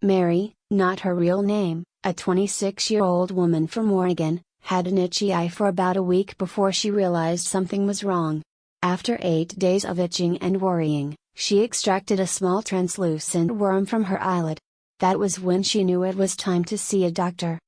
Mary, not her real name, a 26-year-old woman from Oregon, had an itchy eye for about a week before she realized something was wrong. After 8 days of itching and worrying, she extracted a small translucent worm from her eyelid. That was when she knew it was time to see a doctor.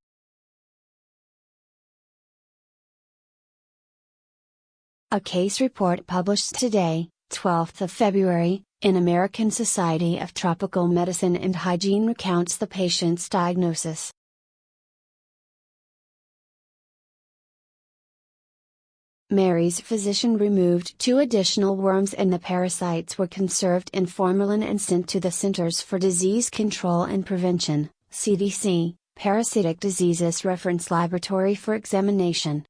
A case report published today, 12th of February, in American Society of Tropical Medicine and Hygiene recounts the patient's diagnosis. Mary's physician removed 2 additional worms and the parasites were conserved in formalin and sent to the Centers for Disease Control and Prevention, CDC, Parasitic Diseases Reference Laboratory for examination.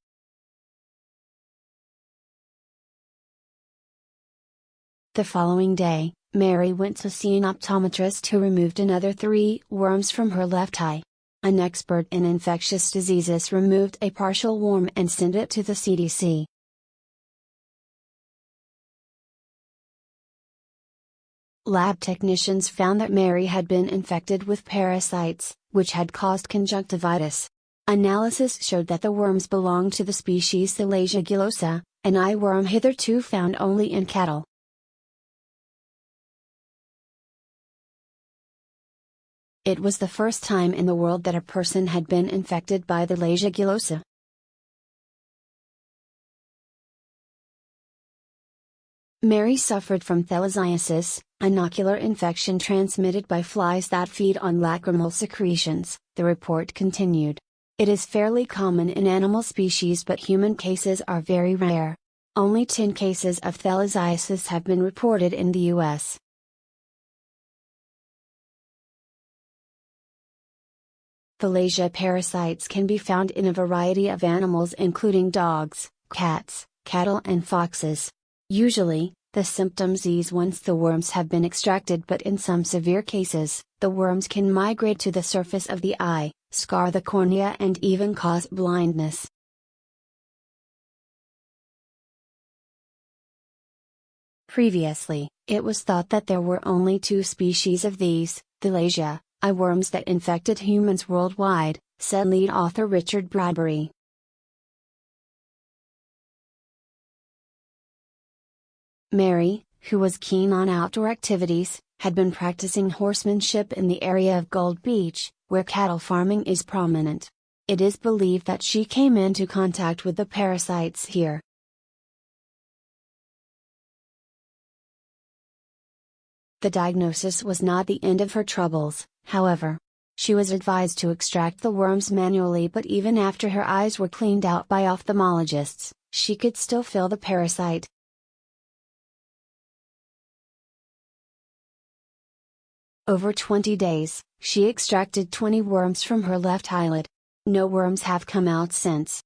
The following day, Mary went to see an optometrist who removed another 3 worms from her left eye. An expert in infectious diseases removed a partial worm and sent it to the CDC. Lab technicians found that Mary had been infected with parasites, which had caused conjunctivitis. Analysis showed that the worms belonged to the species Thalasia gullosa, an eye worm hitherto found only in cattle. It was the first time in the world that a person had been infected by Thalasia gullosa. Mary suffered from thalasiasis, an ocular infection transmitted by flies that feed on lacrimal secretions, the report continued. It is fairly common in animal species, but human cases are very rare. Only 10 cases of thalasiasis have been reported in the U.S. Thalasia parasites can be found in a variety of animals including dogs, cats, cattle and foxes. Usually, the symptoms ease once the worms have been extracted, but in some severe cases, the worms can migrate to the surface of the eye, scar the cornea and even cause blindness. Previously, it was thought that there were only 2 species of these, Thalasia, eye worms that infected humans worldwide, said lead author Richard Bradbury. Mary, who was keen on outdoor activities, had been practicing horsemanship in the area of Gold Beach, where cattle farming is prominent. It is believed that she came into contact with the parasites here. The diagnosis was not the end of her troubles, however. She was advised to extract the worms manually, but even after her eyes were cleaned out by ophthalmologists, she could still feel the parasite. Over 20 days, she extracted 20 worms from her left eyelid. No worms have come out since.